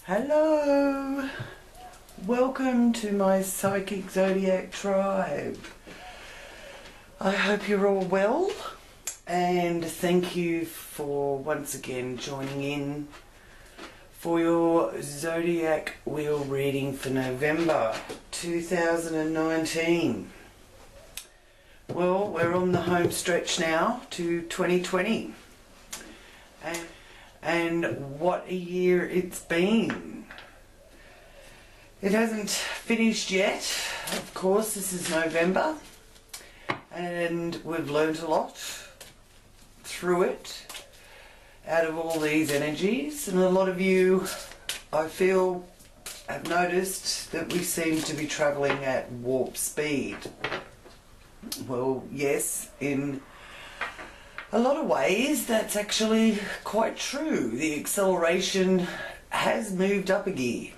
Hello! Welcome to my Psychic Zodiac tribe. I hope you're all well, and thank you for once again joining in for your Zodiac Wheel reading for November 2019. Well, we're on the home stretch now to 2020. And what a year it's been. It hasn't finished yet. Of course, this is November, and we've learned a lot through it out of all these energies. And a lot of you, I feel, have noticed that we seem to be travelling at warp speed. Well, yes, in a lot of ways that's actually quite true. The acceleration has moved up a gear,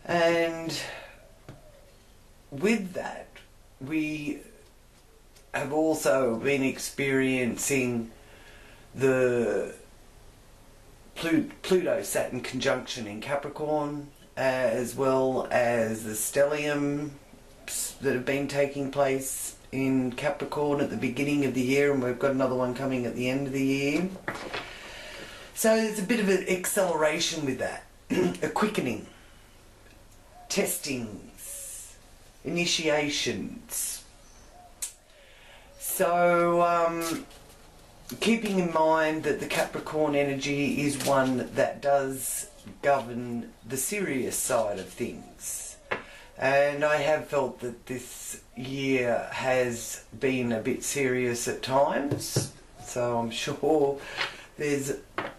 and with that we have also been experiencing the Pluto-Saturn conjunction in Capricorn, as well as the stelliums that have been taking place in Capricorn at the beginning of the year, and we've got another one coming at the end of the year. So there's a bit of an acceleration with that, a quickening, testings, initiations. So keeping in mind that the Capricorn energy is one that does govern the serious side of things. And I have felt that this year has been a bit serious at times, so I'm sure there's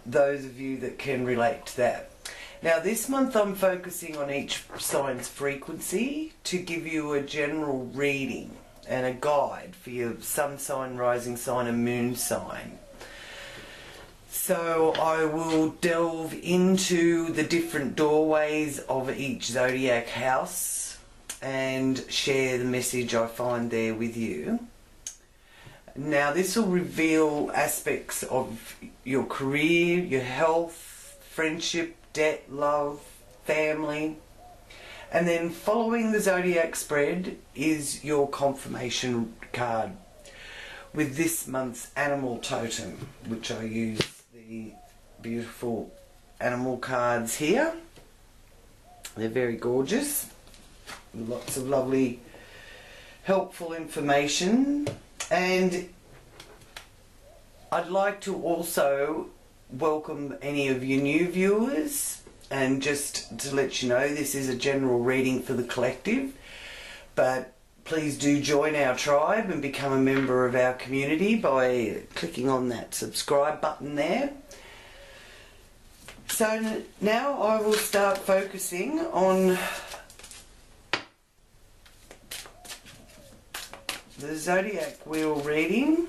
those of you that can relate to that. Now this month I'm focusing on each sign's frequency to give you a general reading and a guide for your sun sign, rising sign and moon sign. So I will delve into the different doorways of each zodiac house and share the message I find there with you. Now this will reveal aspects of your career, your health, friendship, debt, love, family. And then following the zodiac spread is your confirmation card with this month's animal totem, which I use the beautiful animal cards here. They're very gorgeous. Lots of lovely helpful information, and I'd like to also welcome any of you new viewers, and just to let you know this is a general reading for the collective, but please do join our tribe and become a member of our community by clicking on that subscribe button there. So now I will start focusing on the zodiac wheel reading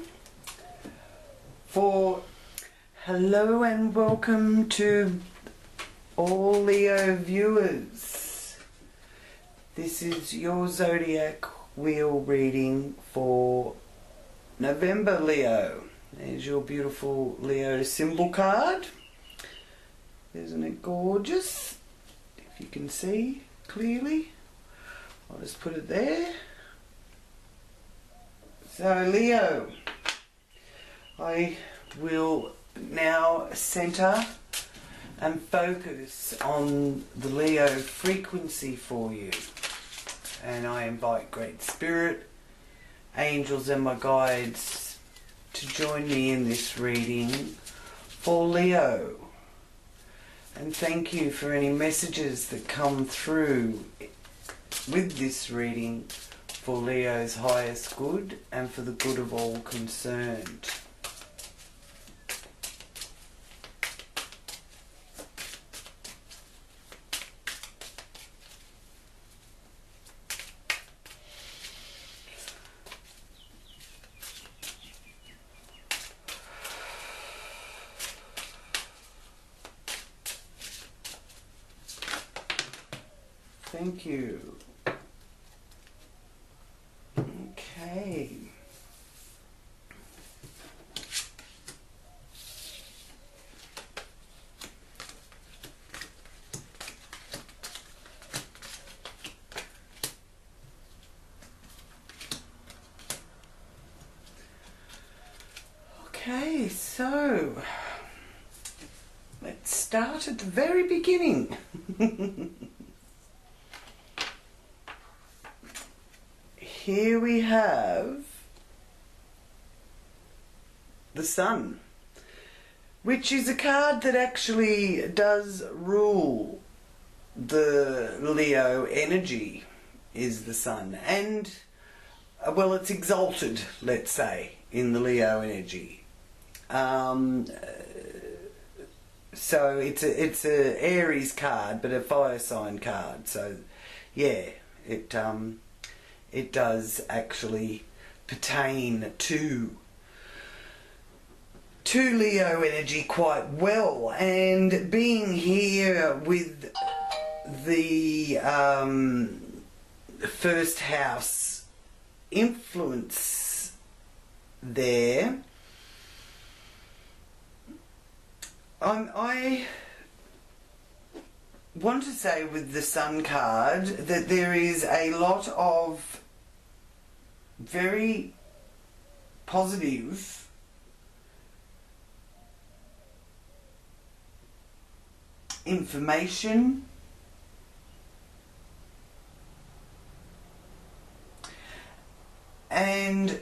for hello and welcome to all Leo viewers. This is your zodiac wheel reading for November, Leo. There's your beautiful Leo symbol card. Isn't it gorgeous? If you can see clearly, I'll just put it there. So Leo, I will now center and focus on the Leo frequency for you, and I invite Great Spirit, angels and my guides to join me in this reading for Leo. And thank you for any messages that come through with this reading for Leo's highest good and for the good of all concerned. Thank you. Okay. Okay, so let's start at the very beginning. Here we have the Sun, which is a card that actually does rule the Leo energy, is the Sun. And, well, it's exalted, let's say, in the Leo energy. So it's a Aries card, but a fire sign card. So, yeah, it does actually pertain to Leo energy quite well. And being here with the first house influence there, I want to say with the Sun card that there is a lot of very positive information and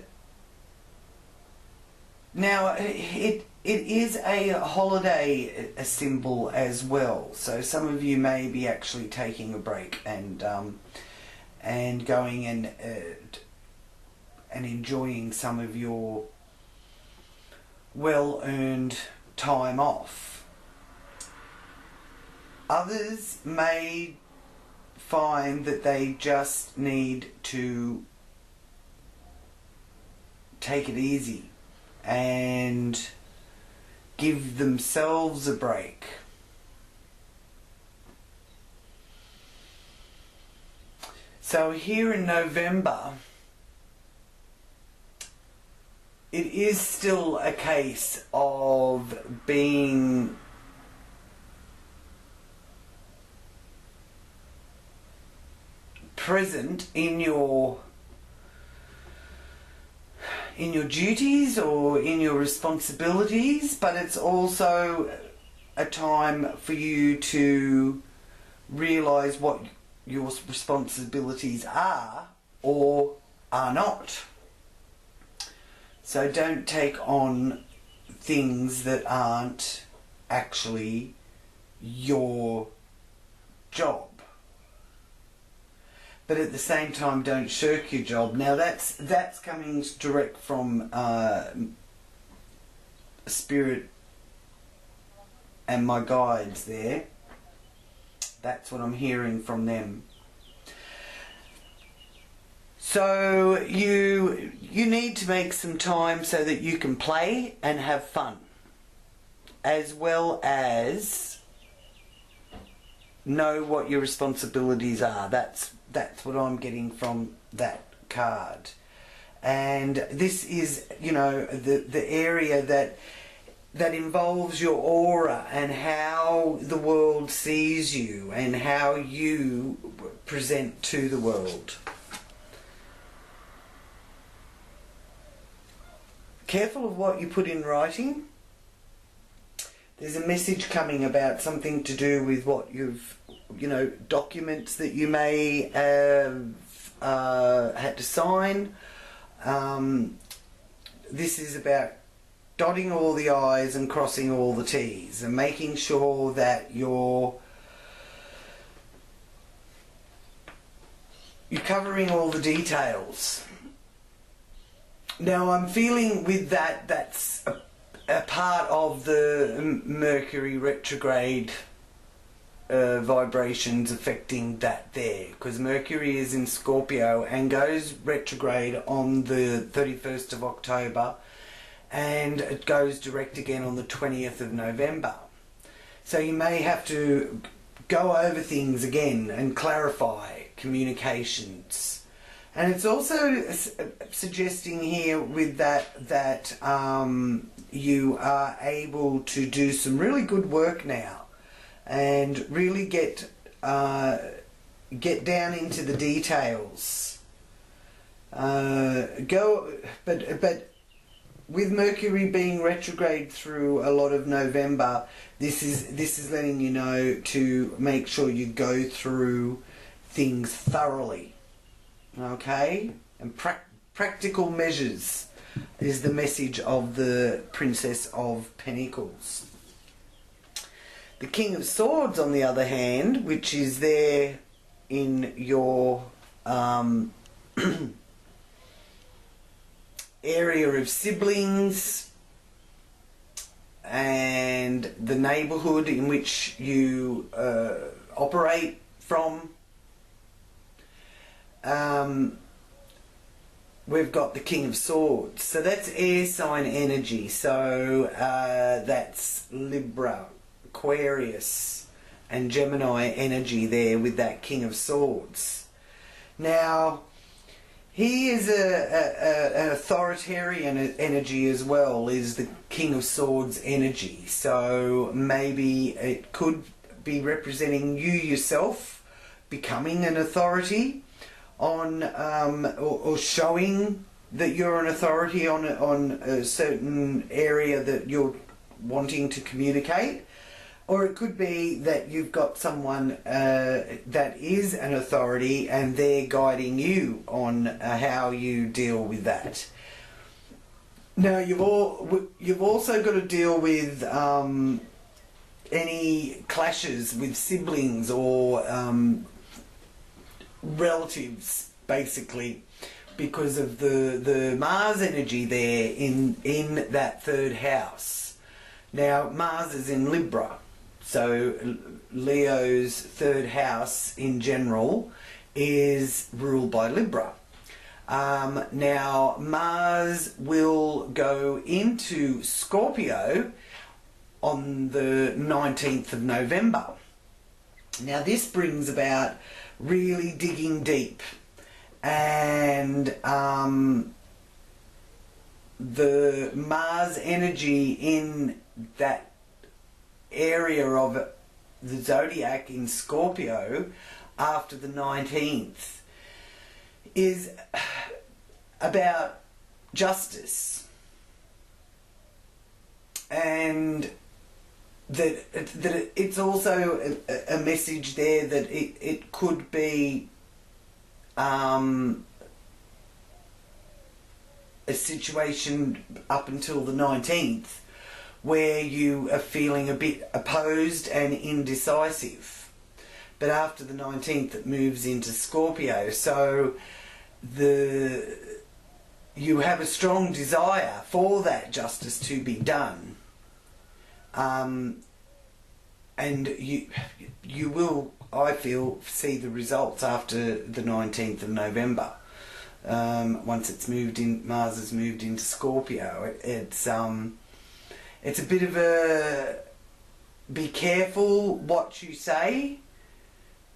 now it is a holiday symbol as well, so some of you may be actually taking a break and going and enjoying some of your well-earned time off. Others may find that they just need to take it easy and give themselves a break. So here in November, it is still a case of being present in your duties or in your responsibilities, but it's also a time for you to realise what your responsibilities are or are not. So don't take on things that aren't actually your job. But at the same time, don't shirk your job. Now that's coming direct from Spirit and my guides there. That's what I'm hearing from them. So you need to make some time so that you can play and have fun, as well as know what your responsibilities are. That's what I'm getting from that card. And this is, you know, the area that involves your aura and how the world sees you and how you present to the world. Careful of what you put in writing. There's a message coming about something to do with what you've, you know, documents that you may have had to sign. This is about dotting all the I's and crossing all the T's and making sure that you're covering all the details. Now I'm feeling with that's a part of the Mercury retrograde vibrations affecting that there, because Mercury is in Scorpio and goes retrograde on the 31st of October and it goes direct again on the 20th of November. So you may have to go over things again and clarify communications. And it's also suggesting here with that you are able to do some really good work now and really get down into the details. But with Mercury being retrograde through a lot of November, this is letting you know to make sure you go through things thoroughly, okay? And practical measures is the message of the Princess of Pentacles. The King of Swords, on the other hand, which is there in your area of siblings and the neighbourhood in which you operate from. We've got the King of Swords. So that's air sign energy. So that's Libra, Aquarius and Gemini energy there with that King of Swords. Now, he is an authoritarian energy as well, is the King of Swords energy. So maybe it could be representing you yourself becoming an authority on, or showing that you're an authority on a certain area that you're wanting to communicate. Or it could be that you've got someone that is an authority and they're guiding you on how you deal with that. Now, you've also got to deal with any clashes with siblings or relatives, basically, because of the Mars energy there in that third house. Now, Mars is in Libra. So Leo's third house in general is ruled by Libra. Now Mars will go into Scorpio on the 19th of November. Now this brings about really digging deep, and the Mars energy in that area of the zodiac in Scorpio after the 19th is about justice, and that it's also a message there that it could be a situation up until the 19th where you are feeling a bit opposed and indecisive. But after the 19th it moves into Scorpio, so you have a strong desire for that justice to be done. And you will, I feel, see the results after the 19th of November. Once it's moved in, Mars has moved into Scorpio. It's a bit of a be careful what you say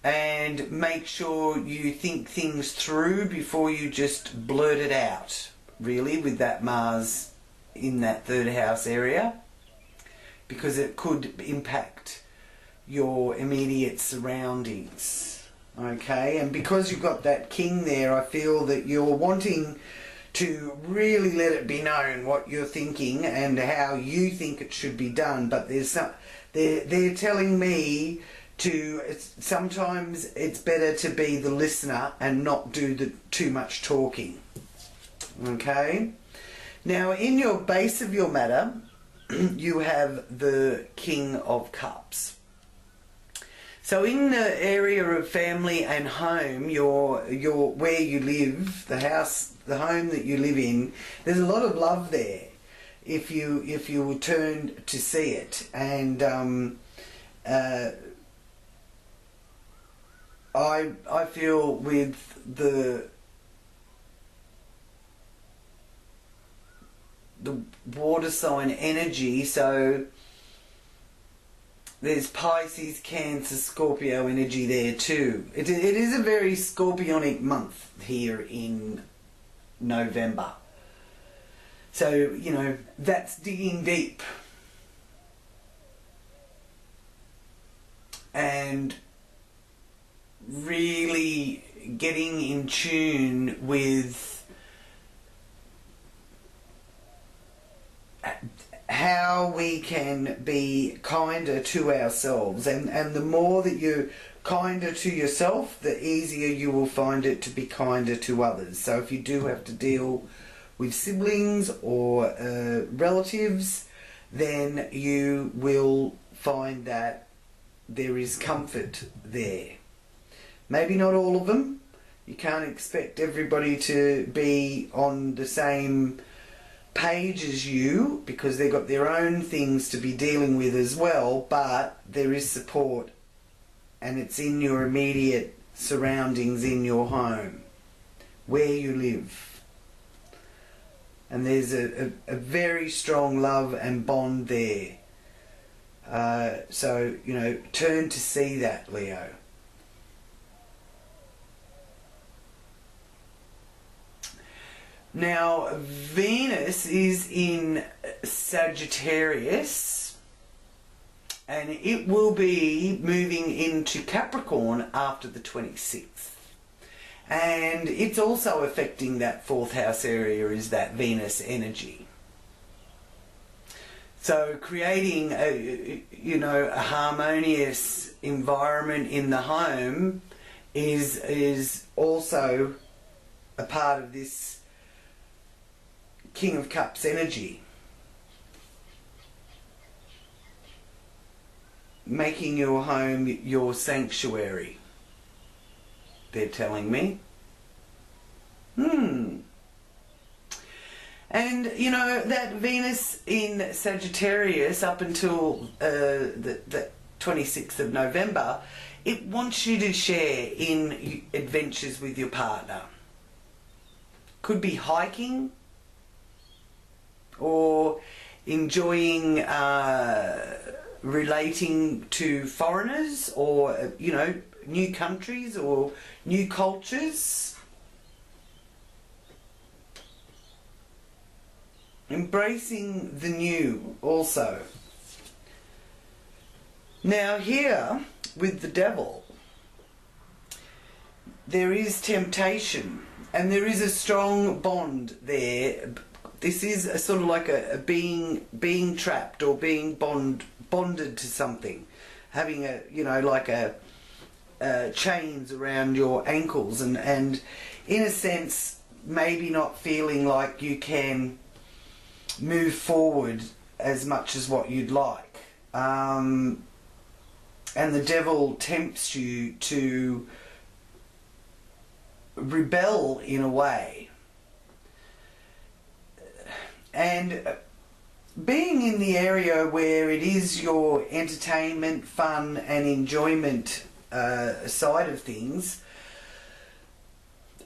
and make sure you think things through before you just blurt it out, really, with that Mars in that third house area, because it could impact your immediate surroundings. Okay, and because you've got that king there, I feel that you're wanting to really let it be known what you're thinking and how you think it should be done. But they're telling me sometimes it's better to be the listener and not do too much talking. Okay, now in your base of your matter you have the King of Cups. So in the area of family and home, your where you live, the house, the home that you live in, there's a lot of love there if you will turn to see it. And I feel with the water sign energy, so there's Pisces, Cancer, Scorpio energy there too. It is a very scorpionic month here in November. So, you know, that's digging deep. And really getting in tune with we can be kinder to ourselves, and the more that you're kinder to yourself, the easier you will find it to be kinder to others. So if you do have to deal with siblings or relatives, then you will find that there is comfort there. Maybe not all of them. You can't expect everybody to be on the same page as you, because they've got their own things to be dealing with as well, but there is support, and it's in your immediate surroundings, in your home, where you live. And there's a very strong love and bond there. So, you know, turn to see that, Leo. Now, Venus is in Sagittarius, and it will be moving into Capricorn after the 26th. And it's also affecting that 4th house area, is that Venus energy. So creating a harmonious environment in the home is also a part of this King of Cups energy. Making your home your sanctuary, they're telling me. And you know, that Venus in Sagittarius up until the 26th of November, it wants you to share in adventures with your partner. Could be hiking, or enjoying relating to foreigners, or you know, new countries or new cultures. Embracing the new also. Now here with the devil, there is temptation, and there is a strong bond there. This is a sort of like a being trapped, or being bonded to something, having a, you know, like a chains around your ankles, and in a sense maybe not feeling like you can move forward as much as what you'd like. And the devil tempts you to rebel in a way. And being in the area where it is your entertainment, fun and enjoyment side of things,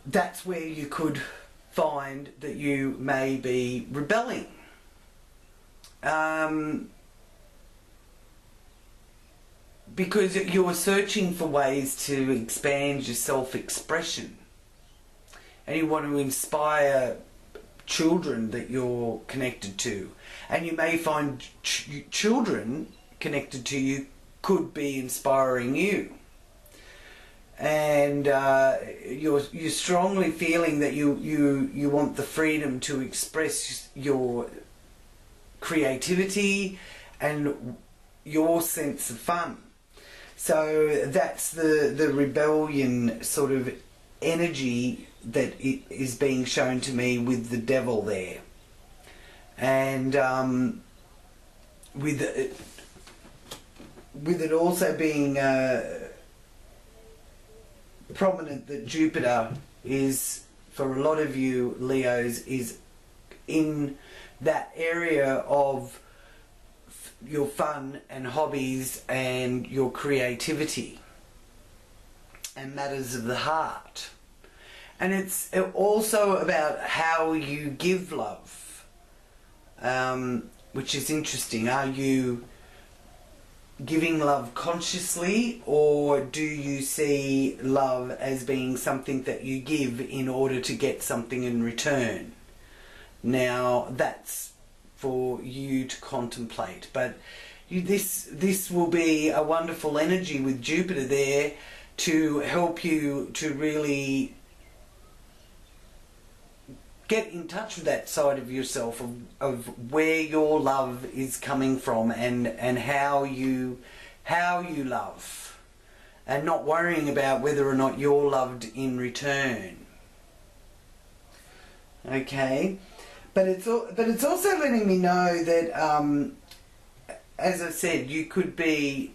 that's where you could find that you may be rebelling. Because you're searching for ways to expand your self-expression, and you want to inspire children that you're connected to, and you may find children connected to you could be inspiring you, and you're strongly feeling that you want the freedom to express your creativity and your sense of fun. So that's the rebellion sort of energy that it is being shown to me with the devil there. And with it also being prominent that Jupiter is, for a lot of you Leos, is in that area of your fun and hobbies and your creativity and matters of the heart. And it's also about how you give love, which is interesting. Are you giving love consciously, or do you see love as being something that you give in order to get something in return? Now that's for you to contemplate, but this will be a wonderful energy with Jupiter there to help you to really get in touch with that side of yourself, of where your love is coming from, and how you love, and not worrying about whether or not you're loved in return. Okay, but it's also letting me know that, as I said, you could be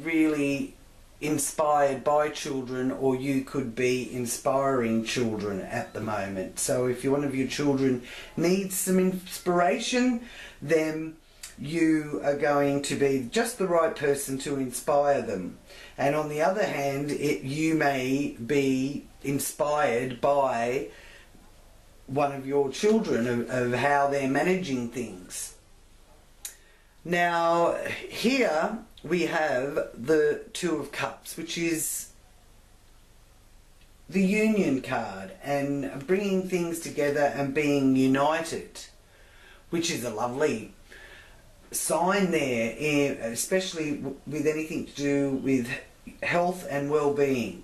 really inspired by children, or you could be inspiring children at the moment. So if one of your children needs some inspiration, then you are going to be just the right person to inspire them. And on the other hand, you may be inspired by one of your children, of how they're managing things. Now, here we have the Two of Cups, which is the union card, and bringing things together and being united, which is a lovely sign there, especially with anything to do with health and well-being.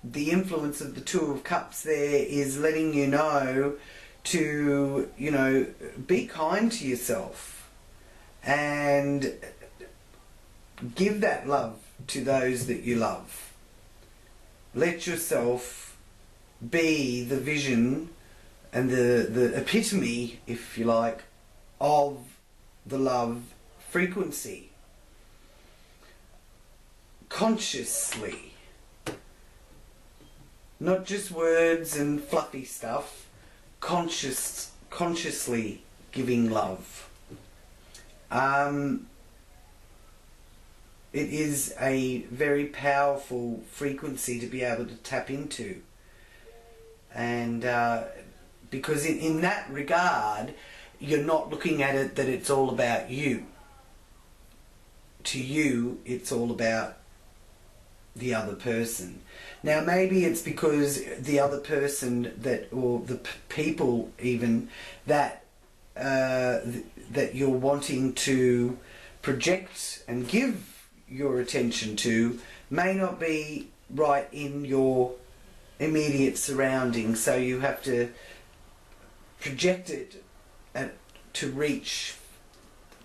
The influence of the Two of Cups there is letting you know to, be kind to yourself and give that love to those that you love. Let yourself be the vision and the epitome, if you like, of the love frequency. Consciously. Not just words and fluffy stuff. Consciously giving love. It is a very powerful frequency to be able to tap into, and because in that regard, you're not looking at it that it's all about you. To you, it's all about the other person. Now maybe it's because the other person or the people even that that you're wanting to project and give your attention to may not be right in your immediate surroundings, so you have to project it to reach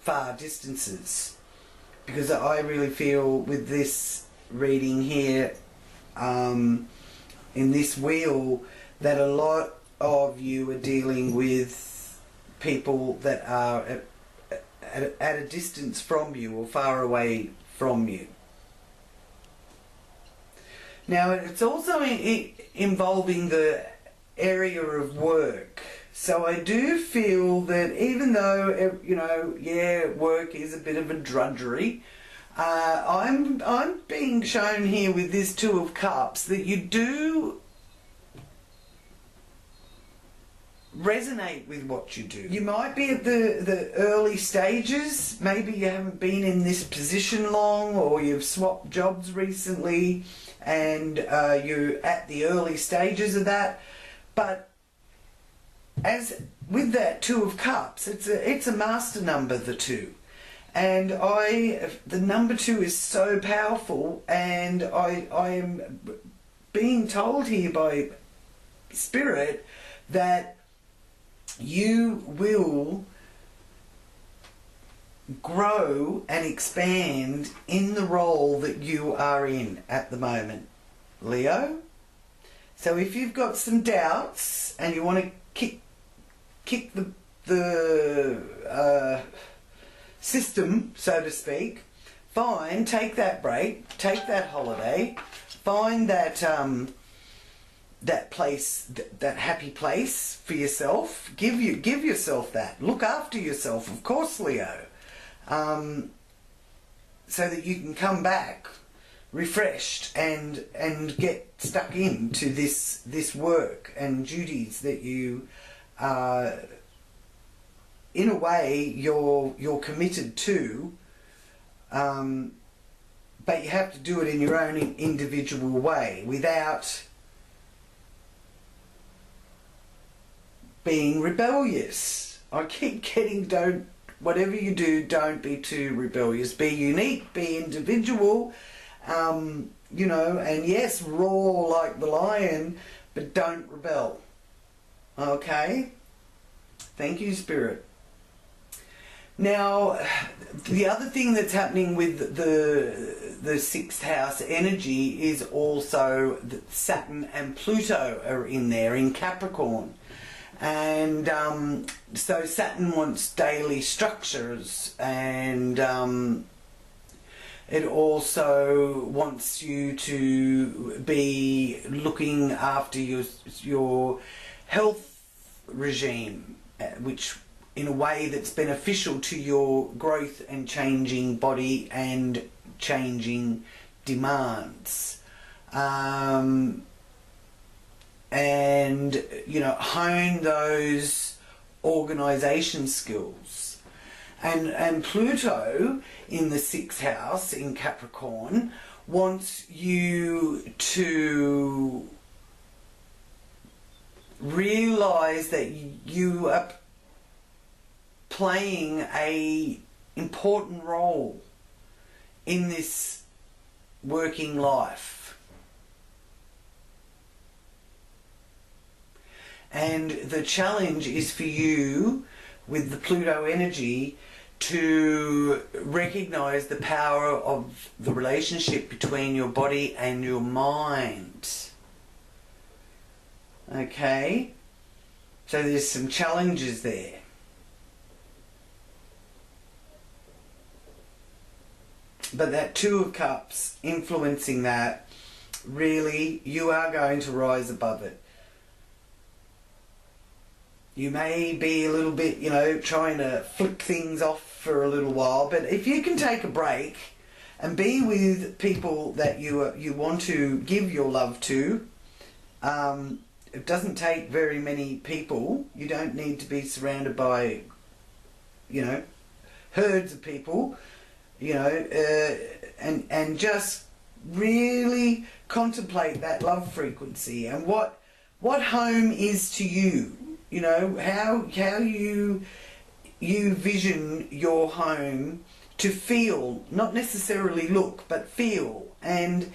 far distances. Because I really feel with this reading here, in this wheel, that a lot of you are dealing with people that are at a distance from you or far away from you. Now it's also involving the area of work. So I do feel that even though, work is a bit of a drudgery, I'm being shown here with this Two of Cups that you do resonate with what you do. You might be at the early stages, maybe you haven't been in this position long, or you've swapped jobs recently and you're at the early stages of that, but as with that Two of Cups, it's a master number, the 2. And the number 2 is so powerful, and I am being told here by Spirit that you will grow and expand in the role that you are in at the moment, Leo. So if you've got some doubts and you want to kick the system, so to speak, fine, take that break, take that holiday, find that that place, that happy place for yourself. Give yourself that. Look after yourself, of course, Leo, so that you can come back refreshed and get stuck into this work and duties that you in a way you're committed to, but you have to do it in your own individual way without being rebellious. I keep getting, whatever you do, don't be too rebellious. Be unique, be individual, you know, and yes, roar like the lion, but don't rebel. Okay? Thank you, Spirit. Now, the other thing that's happening with the sixth house energy is also that Saturn and Pluto are in there in Capricorn. And so Saturn wants daily structures, and it also wants you to be looking after your health regime, which in a way that's beneficial to your growth and changing body and changing demands. And, you know, hone those organisation skills. And Pluto in the sixth house in Capricorn wants you to realise that you are playing a important role in this working life. And the challenge is for you with the Pluto energy to recognise the power of the relationship between your body and your mind. Okay? So there's some challenges there. But that Two of Cups influencing that, really, you are going to rise above it. You may be a little bit, you know, trying to flick things off for a little while, but if you can take a break and be with people that you want to give your love to, it doesn't take very many people. You don't need to be surrounded by, you know, herds of people. You know, and just really contemplate that love frequency and what home is to you. You know, how you vision your home to feel, not necessarily look, but feel, and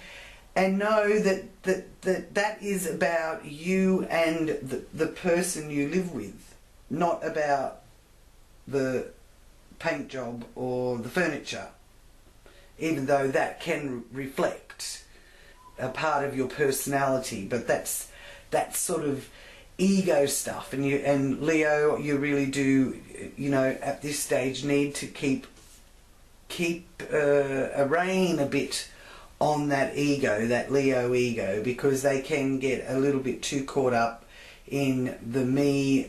know that is about you and the person you live with, not about the paint job or the furniture, even though that can reflect a part of your personality. But that's sort of ego stuff, and Leo, you really do, you know, at this stage need to keep a rein a bit on that ego, that Leo ego, because they can get a little bit too caught up in the me,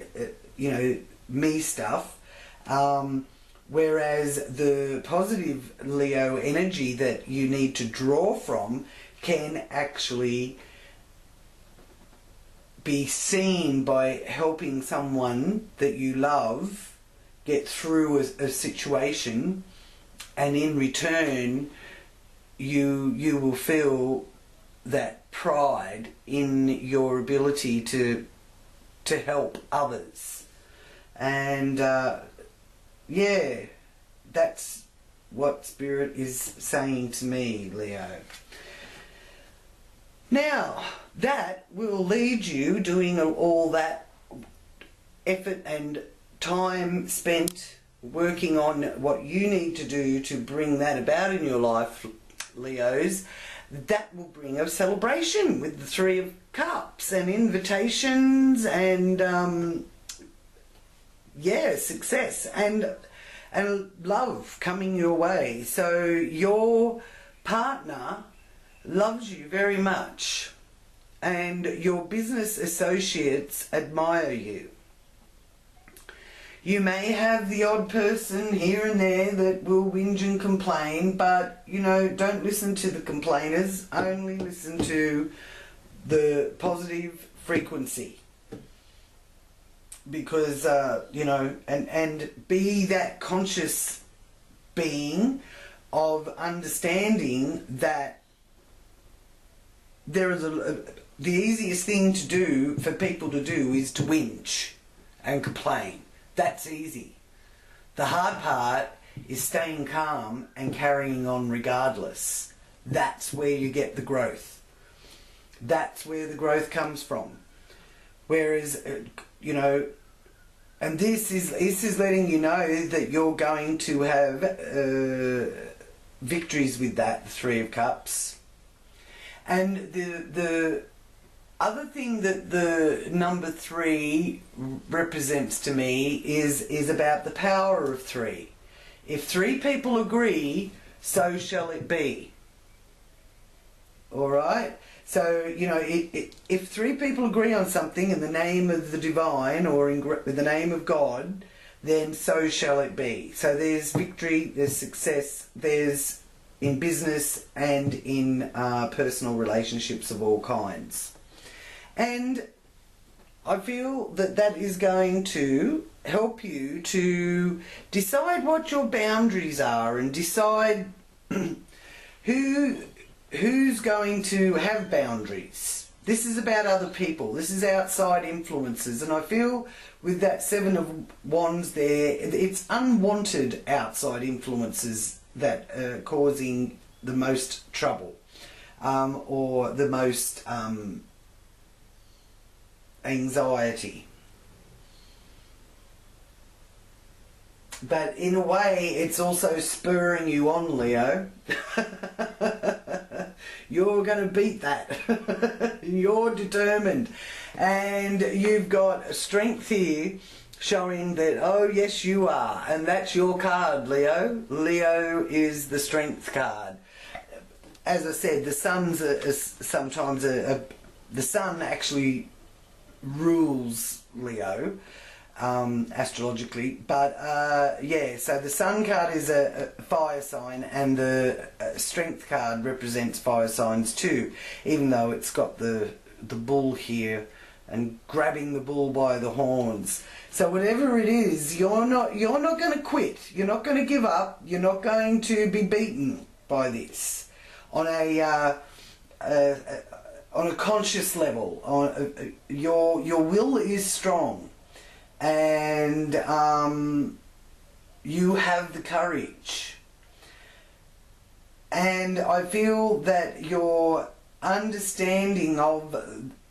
you know, me stuff. Whereas the positive Leo energy that you need to draw from can actually be seen by helping someone that you love get through a situation, and in return you will feel that pride in your ability to help others. And yeah, that's what Spirit is saying to me, Leo. Now, that will lead you doing all that effort and time spent working on what you need to do to bring that about in your life, Leos. That will bring a celebration with the Three of Cups and invitations and yeah, success and love coming your way. So your partner loves you very much, and your business associates admire you. You may have the odd person here and there that will whinge and complain, but, you know, don't listen to the complainers, only listen to the positive frequency. Because, you know, and be that conscious being of understanding that there is the easiest thing to do for people to do is to whinge and complain. That's easy. The hard part is staying calm and carrying on regardless. that's where you get the growth. That's where the growth comes from. Whereas, you know, and this is letting you know that you're going to have victories with that, the Three of Cups. And the other thing that the number 3 represents to me is about the power of 3. If 3 people agree, so shall it be. All right? So, you know, if 3 people agree on something in the name of the divine or in the name of God, then so shall it be. So there's victory, there's success, there's in business and in personal relationships of all kinds. And I feel that that is going to help you to decide what your boundaries are and decide who's going to have boundaries. This is about other people. This is outside influences. And I feel with that 7 of Wands there, it's unwanted outside influences that are causing the most trouble or the most anxiety. But in a way, it's also spurring you on, Leo. You're going to beat that. You're determined. And you've got strength here showing that, oh yes you are. And that's your card, Leo. Leo is the strength card. As I said, the sun's sometimes the sun actually rules Leo. Astrologically, but yeah, so the sun card is a fire sign, and the strength card represents fire signs too, even though it's got the bull here and grabbing the bull by the horns. So whatever it is, you're not going to quit. You're not going to give up. You're not going to be beaten by this on a conscious level. Your will is strong. And you have the courage. And I feel that your understanding of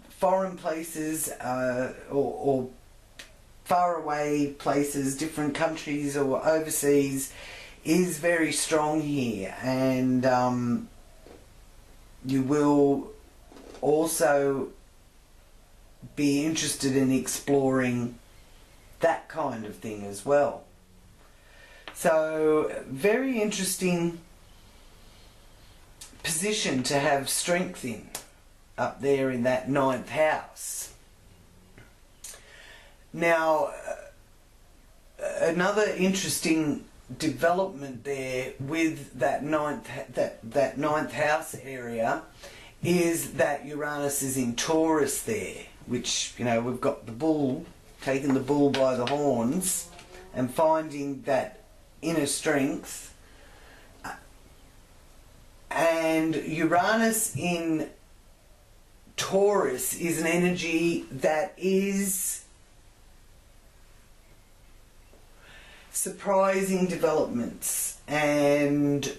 foreign places or faraway places, different countries or overseas, is very strong here. And you will also be interested in exploring that kind of thing as well. So very interesting position to have strength in, up there in that 9th house. Now another interesting development there with that ninth house area is that Uranus is in Taurus there, which, you know, we've got the bull, taking the bull by the horns and finding that inner strength. And Uranus in Taurus is an energy that is surprising developments and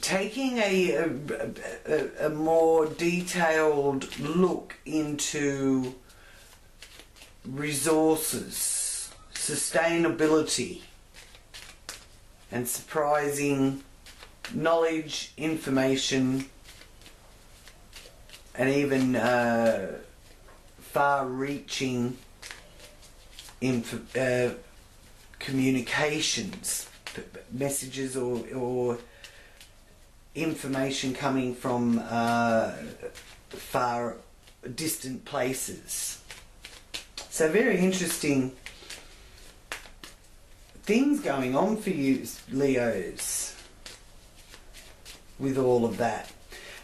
taking a more detailed look into resources, sustainability, and surprising knowledge, information, and even far-reaching communications, messages or information coming from far distant places. So very interesting things going on for you, Leos, with all of that.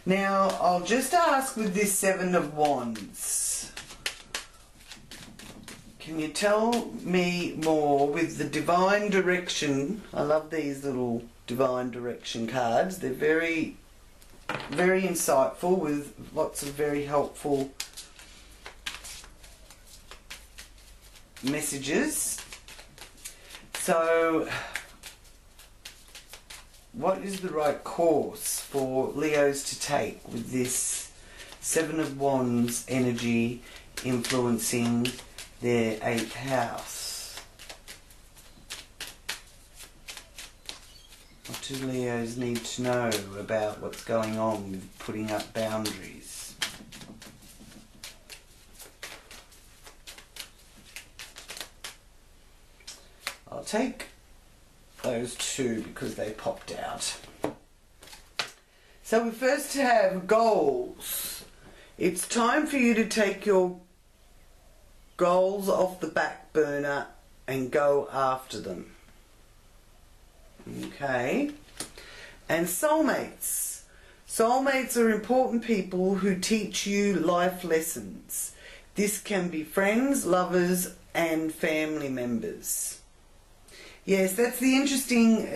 Now I'll just ask with this 7 of Wands, can you tell me more with the divine direction? I love these little divine direction cards. They're very, very insightful with lots of very helpful messages. So, what is the right course for Leos to take with this Seven of Wands energy influencing their 8th house? What do Leos need to know about what's going on with putting up boundaries? I'll take those two because they popped out. So we first have goals. It's time for you to take your goals off the back burner and go after them. Okay. And soulmates. Soulmates are important people who teach you life lessons. This can be friends, lovers, and family members. Yes, that's the interesting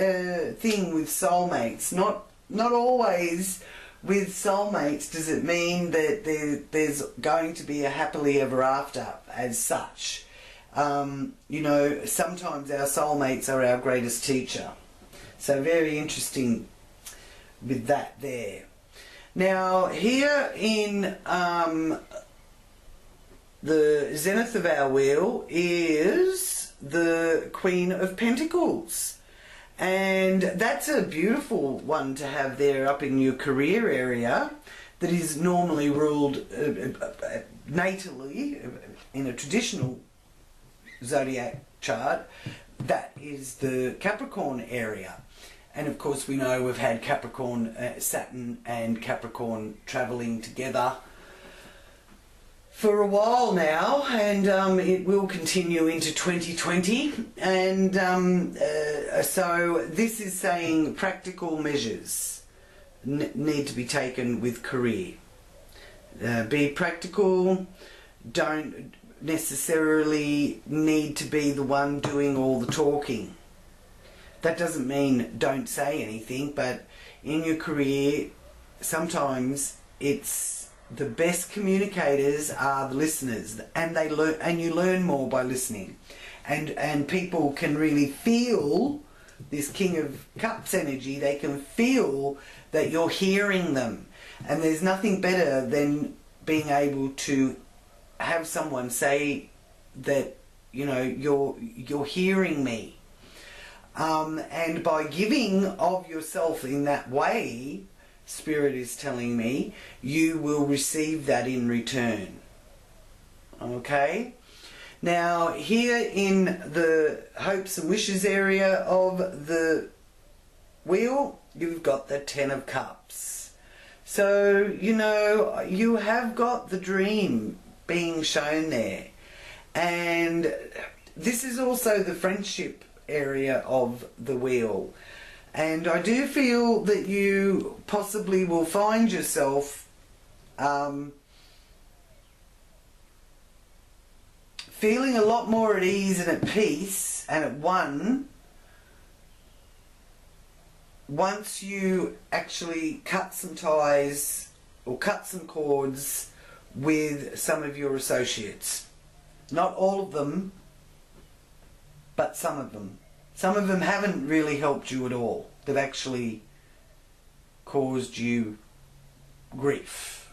thing with soulmates. Not always with soulmates does it mean that there's going to be a happily ever after as such. You know, sometimes our soulmates are our greatest teacher. So very interesting with that there. Now here in the zenith of our wheel is the Queen of Pentacles, and that's a beautiful one to have there up in your career area that is normally ruled natally in a traditional zodiac chart. That is the Capricorn area, and of course we know we've had Capricorn, Saturn and Capricorn travelling together for a while now, and it will continue into 2020, and so this is saying practical measures need to be taken with career. Be practical, don't necessarily need to be the one doing all the talking. That doesn't mean don't say anything, but in your career sometimes it's the best communicators are the listeners, and they learn, and you learn more by listening, and people can really feel this King of Cups energy. They can feel that you're hearing them, and there's nothing better than being able to have someone say that, you know, you're hearing me, and by giving of yourself in that way, Spirit is telling me, you will receive that in return. Okay? Now, here in the hopes and wishes area of the wheel, you've got the Ten of Cups. So, you know, you have got the dream being shown there. And this is also the friendship area of the wheel. And I do feel that you possibly will find yourself feeling a lot more at ease and at peace and at one once you actually cut some ties or cut some cords with some of your associates. Not all of them, but some of them. Some of them haven't really helped you at all. They've actually caused you grief.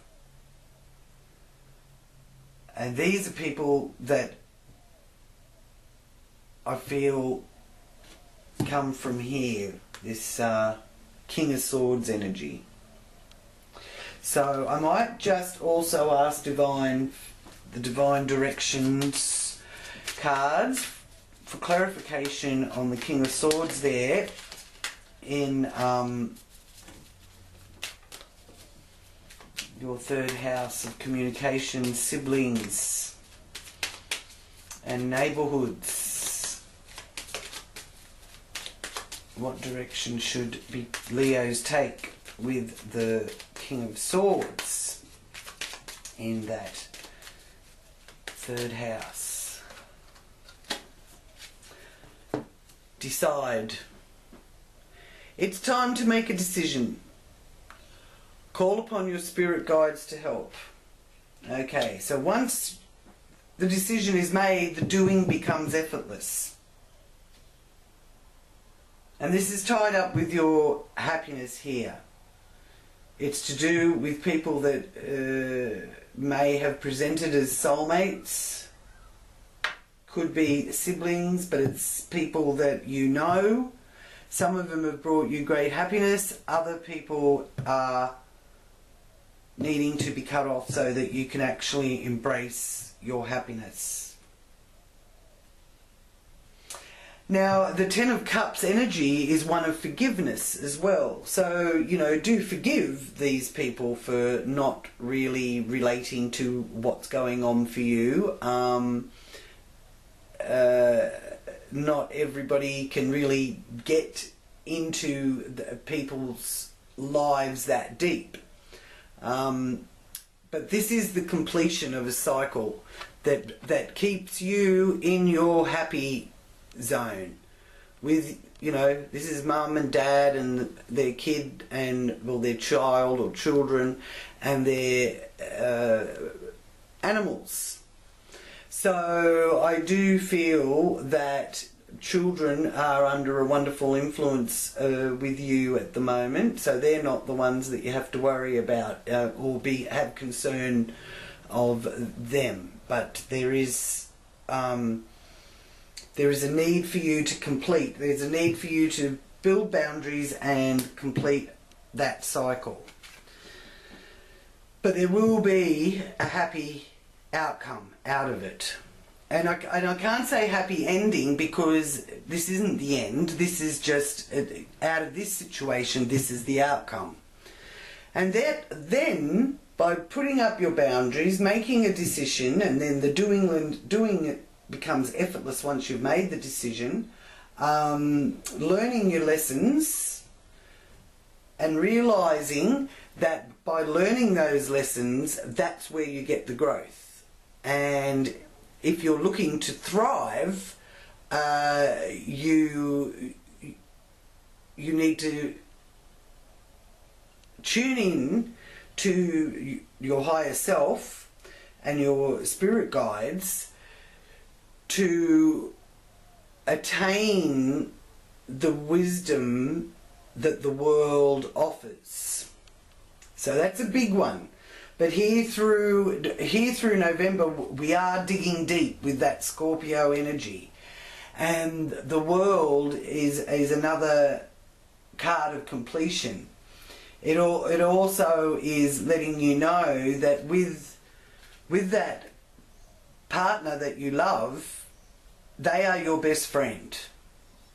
And these are people that I feel come from here, this King of Swords energy. So I might just also ask the Divine Directions cards for clarification on the King of Swords there in your third house of communication, siblings and neighbourhoods. What direction should Leos take with the King of Swords in that third house? Decide. It's time to make a decision. Call upon your spirit guides to help. Okay, so once the decision is made, the doing becomes effortless. And this is tied up with your happiness here. It's to do with people that may have presented as soulmates. Could be siblings, but it's people that you know. Some of them have brought you great happiness. Other people are needing to be cut off so that you can actually embrace your happiness. Now, the Ten of Cups energy is one of forgiveness as well. So, you know, do forgive these people for not really relating to what's going on for you. Not everybody can really get into people's lives that deep. But this is the completion of a cycle that keeps you in your happy zone with, you know, this is mum and dad and their kid and, well, their child or children and their animals. So I do feel that children are under a wonderful influence with you at the moment, so they're not the ones that you have to worry about or have concern of them. But there is a need for you to complete. There's a need for you to build boundaries and complete that cycle. But there will be a happy outcome out of it. And I can't say happy ending because this isn't the end. This is just, out of this situation, this is the outcome. And then, by putting up your boundaries, making a decision, and then the doing it becomes effortless once you've made the decision, learning your lessons and realising that by learning those lessons, that's where you get the growth. And if you're looking to thrive, you need to tune in to your higher self and your spirit guides to attain the wisdom that the world offers. So that's a big one. But here through November, we are digging deep with that Scorpio energy. And the world is another card of completion. It also is letting you know that with that partner that you love, they are your best friend.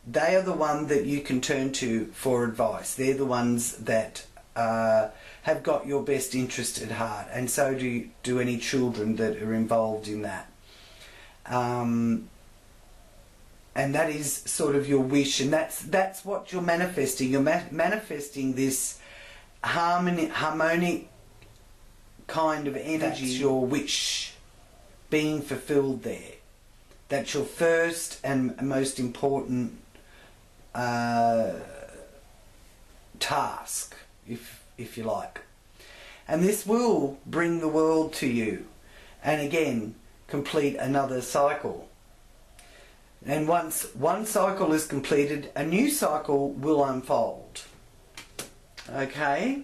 They are the one that you can turn to for advice. They're the ones that have got your best interest at heart, and so do any children that are involved in that. And that is sort of your wish, and that's what you're manifesting. You're manifesting this harmonic kind of energy. That's your wish being fulfilled there. That's your first and most important task, if you like. And this will bring the world to you, and again complete another cycle. And once one cycle is completed, a new cycle will unfold. Okay?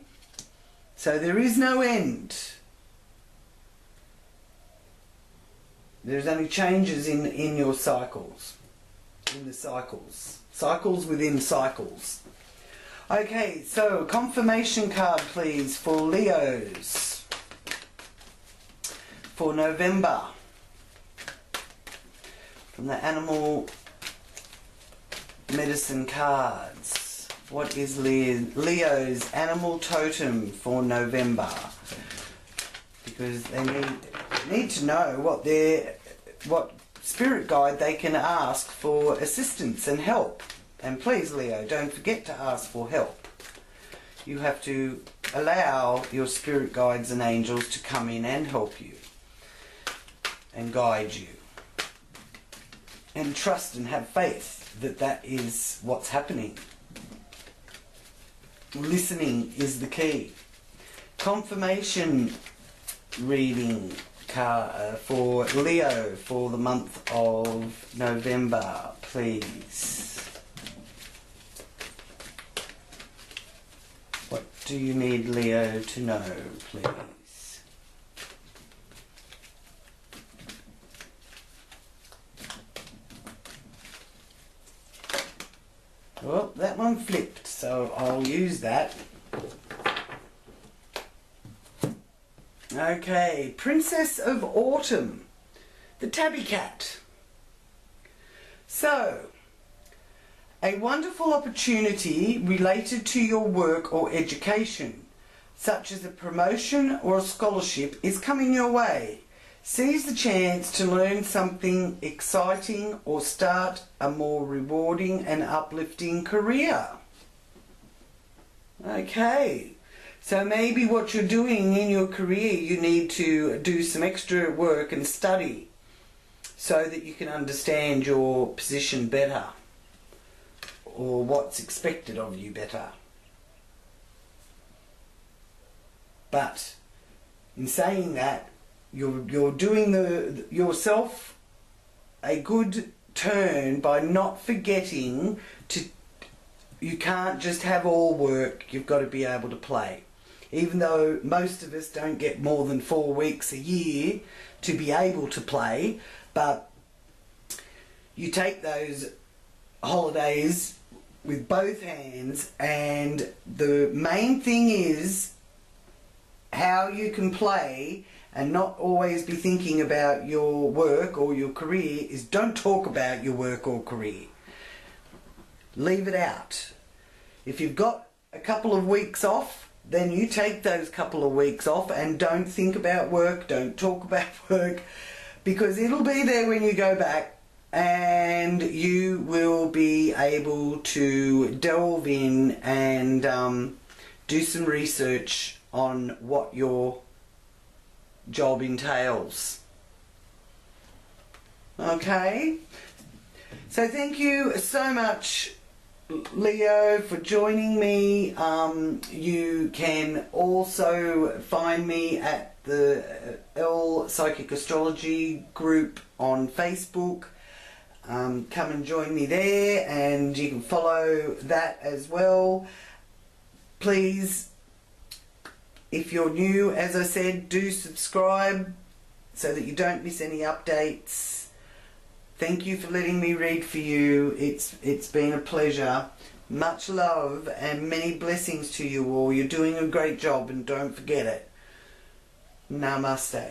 So there is no end. There's only changes in your cycles. In the cycles. Cycles within cycles. Okay, so confirmation card please for Leos for November from the animal medicine cards. What is Leo's animal totem for November? Because they need to know what spirit guide they can ask for assistance and help. And please, Leo, don't forget to ask for help. You have to allow your spirit guides and angels to come in and help you and guide you. And trust and have faith that that is what's happening. Listening is the key. Confirmation reading for Leo for the month of November, please. What do you need Leo to know, please? Well, that one flipped, so I'll use that. Okay, Princess of Autumn, the tabby cat. So, a wonderful opportunity related to your work or education, such as a promotion or a scholarship, is coming your way. Seize the chance to learn something exciting or start a more rewarding and uplifting career. Okay. So maybe what you're doing in your career, you need to do some extra work and study so that you can understand your position better or what's expected of you better. But in saying that, you're doing yourself a good turn by not forgetting you can't just have all work, you've got to be able to play. Even though most of us don't get more than 4 weeks a year to be able to play, but you take those holidays with both hands, and the main thing is how you can play and not always be thinking about your work or your career. Is don't talk about your work or career. Leave it out. If you've got a couple of weeks off, then you take those couple of weeks off and don't think about work, don't talk about work, because it'll be there when you go back and you will be able to delve in and do some research on what your job entails. Okay? So thank you so much, Leo, for joining me. You can also find me at the Psychic Astrology group on Facebook. Come and join me there, and you can follow that as well. Please, if you're new, as I said, do subscribe so that you don't miss any updates. Thank you for letting me read for you. It's been a pleasure. Much love and many blessings to you all. You're doing a great job, and don't forget it. Namaste.